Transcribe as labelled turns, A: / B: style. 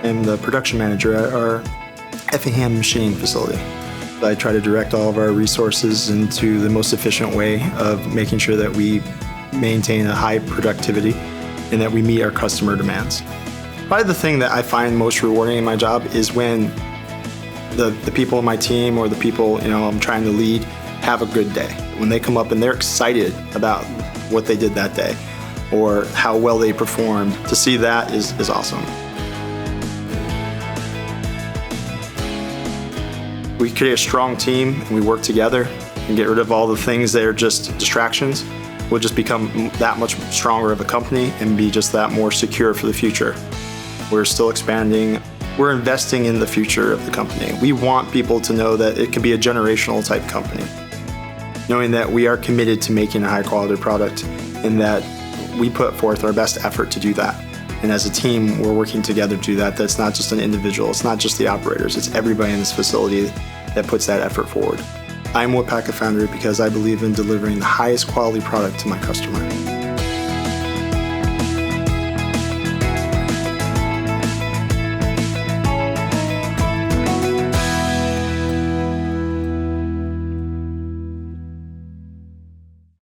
A: I'm the production manager at our Effingham machining facility. I try to direct all of our resources into the most efficient way of making sure that we maintain a high productivity and that we meet our customer demands. Probably the thing that I find most rewarding in my job is when the people in my team or the people I'm trying to lead have a good day. When they come up and they're excited about what they did that day or how well they performed, to see that is awesome. We create a strong team and we work together and get rid of all the things that are just distractions. We'll just become that much stronger of a company and be just that more secure for the future. We're still expanding. We're investing in the future of the company. We want people to know that it can be a generational type company, knowing that we are committed to making a high quality product and that we put forth our best effort to do that. And as a team, we're working together to do that. That's not just an individual, it's not just the operators, it's everybody in this facility that puts that effort forward. I'm Waupaca Foundry because I believe in delivering the highest quality product to my customer.